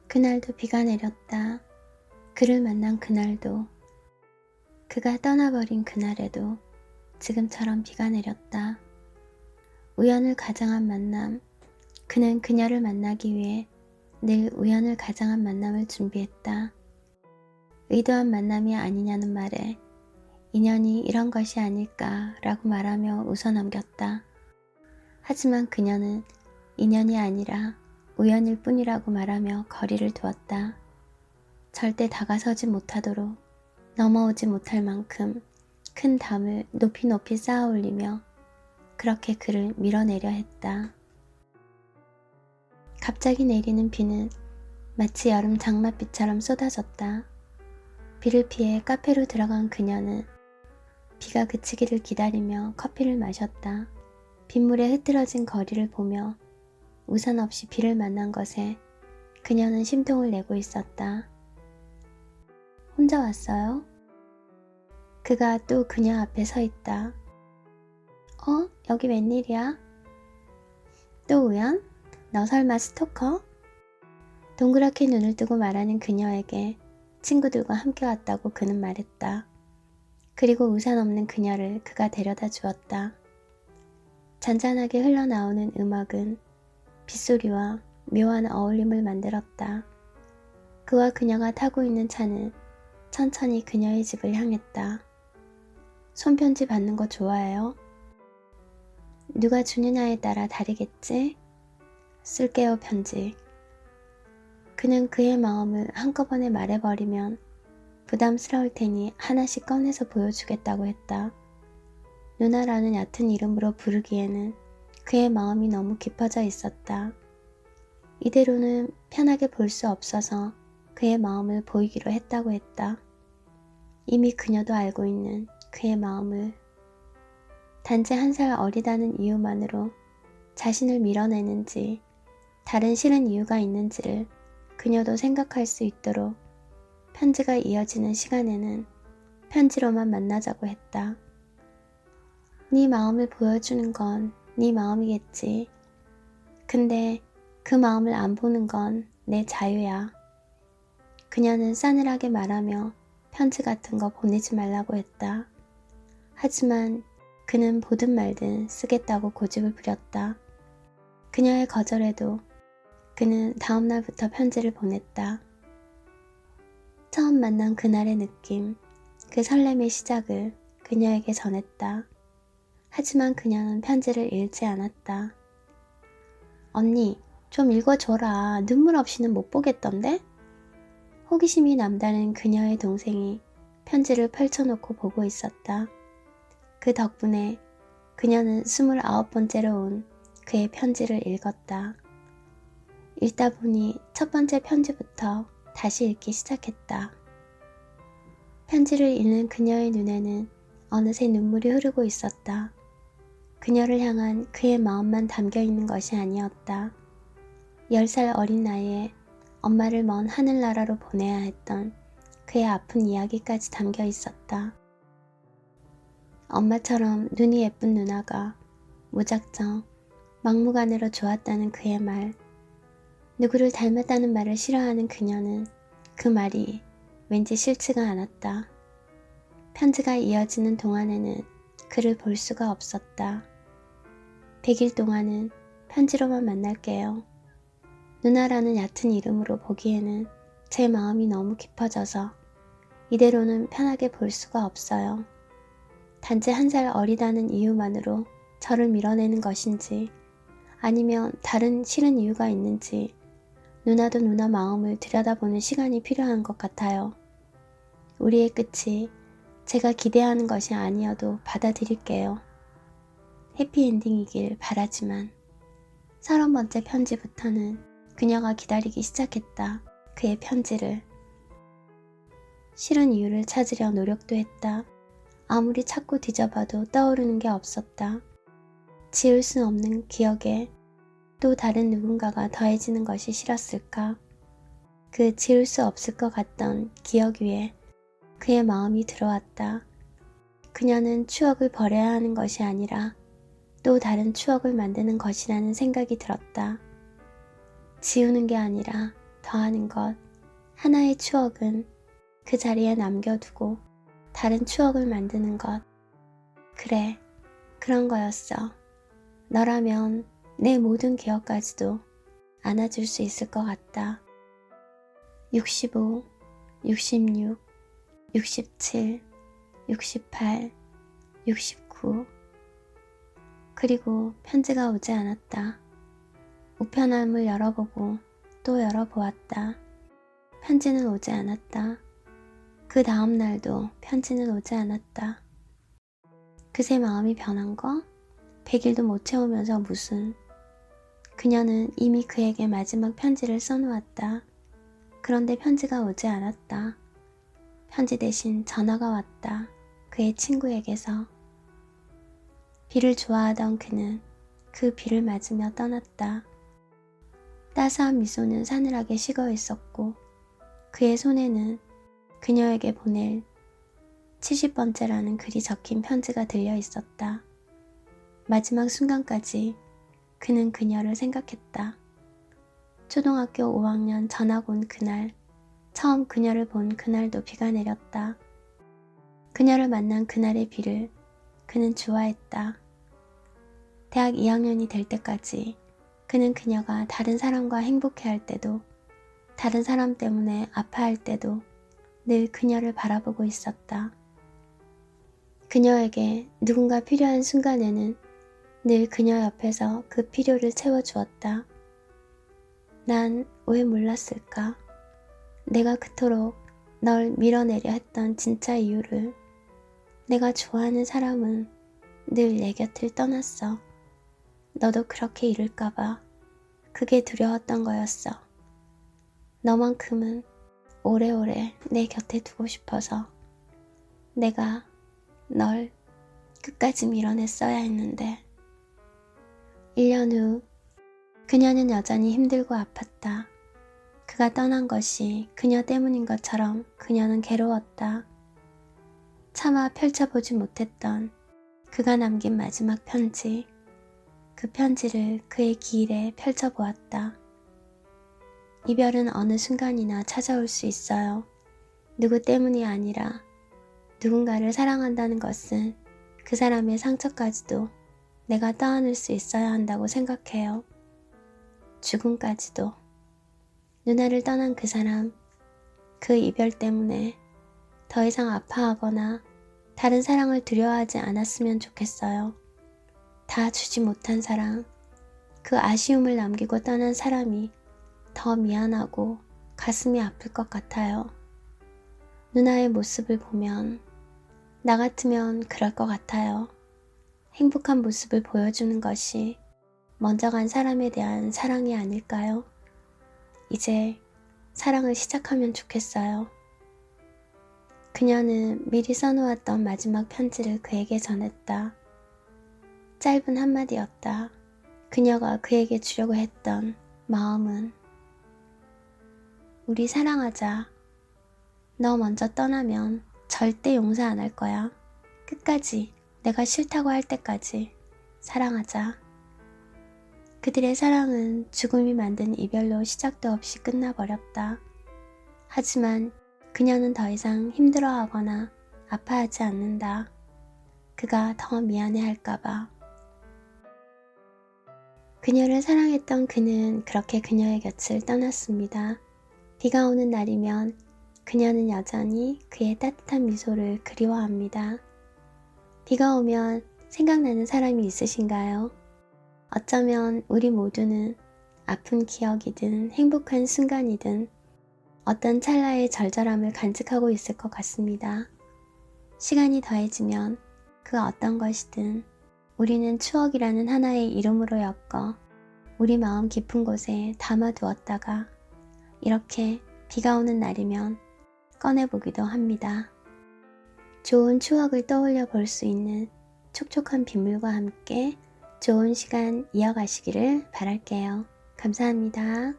그날도 비가 내렸다. 그를 만난 그날도, 그가 떠나버린 그날에도 지금처럼 비가 내렸다. 우연을 가장한 만남, 그는 그녀를 만나기 위해 늘 우연을 가장한 만남을 준비했다. 의도한 만남이 아니냐는 말에 인연이 이런 것이 아닐까라고 말하며 웃어넘겼다. 하지만 그녀는 인연이 아니라 우연일 뿐이라고 말하며 거리를 두었다. 절대 다가서지 못하도록 넘어오지 못할 만큼 큰 담을 높이 높이 쌓아 올리며 그렇게 그를 밀어내려 했다. 갑자기 내리는 비는 마치 여름 장맛비처럼 쏟아졌다. 비를 피해 카페로 들어간 그녀는 비가 그치기를 기다리며 커피를 마셨다. 빗물에 흐트러진 거리를 보며 우산 없이 비를 만난 것에 그녀는 심통을 내고 있었다. 혼자 왔어요? 그가 또 그녀 앞에 서 있다. 여기 웬일이야? 또 우연? 너 설마 스토커? 동그랗게 눈을 뜨고 말하는 그녀에게 친구들과 함께 왔다고 그는 말했다. 그리고 우산 없는 그녀를 그가 데려다 주었다. 잔잔하게 흘러나오는 음악은 빗소리와 묘한 어울림을 만들었다. 그와 그녀가 타고 있는 차는 천천히 그녀의 집을 향했다. 손편지 받는 거 좋아해요? 누가 주느냐에 따라 다르겠지? 쓸게요 편지. 그는 그의 마음을 한꺼번에 말해버리면 부담스러울 테니 하나씩 꺼내서 보여주겠다고 했다. 누나라는 얕은 이름으로 부르기에는 그의 마음이 너무 깊어져 있었다. 이대로는 편하게 볼 수 없어서 그의 마음을 보이기로 했다고 했다. 이미 그녀도 알고 있는 그의 마음을. 단지 1살 어리다는 이유만으로 자신을 밀어내는지 다른 싫은 이유가 있는지를 그녀도 생각할 수 있도록 편지가 이어지는 시간에는 편지로만 만나자고 했다. 네 마음을 보여주는 건 네 마음이겠지. 근데 그 마음을 안 보는 건 내 자유야. 그녀는 싸늘하게 말하며 편지 같은 거 보내지 말라고 했다. 하지만 그는 보든 말든 쓰겠다고 고집을 부렸다. 그녀의 거절에도 그는 다음 날부터 편지를 보냈다. 처음 만난 그날의 느낌, 그 설렘의 시작을 그녀에게 전했다. 하지만 그녀는 편지를 읽지 않았다. 언니, 좀 읽어줘라. 눈물 없이는 못 보겠던데? 호기심이 남다른 그녀의 동생이 편지를 펼쳐놓고 보고 있었다. 그 덕분에 그녀는 29번째로 온 그의 편지를 읽었다. 읽다 보니 첫 번째 편지부터 다시 읽기 시작했다. 편지를 읽는 그녀의 눈에는 어느새 눈물이 흐르고 있었다. 그녀를 향한 그의 마음만 담겨 있는 것이 아니었다. 10살 어린 나이에 엄마를 먼 하늘나라로 보내야 했던 그의 아픈 이야기까지 담겨 있었다. 엄마처럼 눈이 예쁜 누나가 무작정 막무가내로 좋았다는 그의 말, 누구를 닮았다는 말을 싫어하는 그녀는 그 말이 왠지 싫지가 않았다. 편지가 이어지는 동안에는 그를 볼 수가 없었다. 100일 동안은 편지로만 만날게요. 누나라는 얕은 이름으로 보기에는 제 마음이 너무 깊어져서 이대로는 편하게 볼 수가 없어요. 단지 1살 어리다는 이유만으로 저를 밀어내는 것인지 아니면 다른 싫은 이유가 있는지 누나도 누나 마음을 들여다보는 시간이 필요한 것 같아요. 우리의 끝이 제가 기대하는 것이 아니어도 받아들일게요. 해피엔딩이길 바라지만. 30번째 편지부터는 그녀가 기다리기 시작했다. 그의 편지를. 싫은 이유를 찾으려 노력도 했다. 아무리 찾고 뒤져봐도 떠오르는 게 없었다. 지울 수 없는 기억에 또 다른 누군가가 더해지는 것이 싫었을까? 그 지울 수 없을 것 같던 기억 위에 그의 마음이 들어왔다. 그녀는 추억을 버려야 하는 것이 아니라 또 다른 추억을 만드는 것이라는 생각이 들었다. 지우는 게 아니라 더하는 것, 하나의 추억은 그 자리에 남겨두고 다른 추억을 만드는 것. 그래, 그런 거였어. 너라면 내 모든 기억까지도 안아줄 수 있을 것 같다. 65, 66, 67, 68, 69. 그리고 편지가 오지 않았다. 우편함을 열어보고 또 열어보았다. 편지는 오지 않았다. 그 다음 날도 편지는 오지 않았다. 그새 마음이 변한 거? 100일도 못 채우면서 무슨. 그녀는 이미 그에게 마지막 편지를 써놓았다. 그런데 편지가 오지 않았다. 편지 대신 전화가 왔다. 그의 친구에게서. 비를 좋아하던 그는 그 비를 맞으며 떠났다. 따스한 미소는 사늘하게 식어 있었고 그의 손에는 그녀에게 보낼 70번째라는 글이 적힌 편지가 들려 있었다. 마지막 순간까지 그는 그녀를 생각했다. 초등학교 5학년 전학 온 그날, 처음 그녀를 본 그날도 비가 내렸다. 그녀를 만난 그날의 비를 그는 좋아했다. 대학 2학년이 될 때까지 그는 그녀가 다른 사람과 행복해할 때도, 다른 사람 때문에 아파할 때도 늘 그녀를 바라보고 있었다. 그녀에게 누군가 필요한 순간에는 늘 그녀 옆에서 그 필요를 채워주었다. 난 왜 몰랐을까? 내가 그토록 널 밀어내려 했던 진짜 이유를. 내가 좋아하는 사람은 늘 내 곁을 떠났어. 너도 그렇게 잃을까봐 그게 두려웠던 거였어. 너만큼은 오래오래 내 곁에 두고 싶어서 내가 널 끝까지 밀어냈어야 했는데. 1년 후 그녀는 여전히 힘들고 아팠다. 그가 떠난 것이 그녀 때문인 것처럼 그녀는 괴로웠다. 차마 펼쳐보지 못했던 그가 남긴 마지막 편지. 그 편지를 그의 기일에 펼쳐보았다. 이별은 어느 순간이나 찾아올 수 있어요. 누구 때문이 아니라 누군가를 사랑한다는 것은 그 사람의 상처까지도 내가 떠안을 수 있어야 한다고 생각해요. 죽음까지도. 누나를 떠난 그 사람, 그 이별 때문에 더 이상 아파하거나 다른 사랑을 두려워하지 않았으면 좋겠어요. 다 주지 못한 사랑, 그 아쉬움을 남기고 떠난 사람이 더 미안하고 가슴이 아플 것 같아요. 누나의 모습을 보면 나 같으면 그럴 것 같아요. 행복한 모습을 보여주는 것이 먼저 간 사람에 대한 사랑이 아닐까요? 이제 사랑을 시작하면 좋겠어요. 그녀는 미리 써놓았던 마지막 편지를 그에게 전했다. 짧은 한마디였다. 그녀가 그에게 주려고 했던 마음은 우리 사랑하자. 너 먼저 떠나면 절대 용서 안 할 거야. 끝까지 내가 싫다고 할 때까지 사랑하자. 그들의 사랑은 죽음이 만든 이별로 시작도 없이 끝나버렸다. 하지만 그녀는 더 이상 힘들어하거나 아파하지 않는다. 그가 더 미안해할까봐. 그녀를 사랑했던 그는 그렇게 그녀의 곁을 떠났습니다. 비가 오는 날이면 그녀는 여전히 그의 따뜻한 미소를 그리워합니다. 비가 오면 생각나는 사람이 있으신가요? 어쩌면 우리 모두는 아픈 기억이든 행복한 순간이든 어떤 찰나의 절절함을 간직하고 있을 것 같습니다. 시간이 더해지면 그 어떤 것이든 우리는 추억이라는 하나의 이름으로 엮어 우리 마음 깊은 곳에 담아두었다가 이렇게 비가 오는 날이면 꺼내보기도 합니다. 좋은 추억을 떠올려 볼 수 있는 촉촉한 빗물과 함께 좋은 시간 이어가시기를 바랄게요. 감사합니다.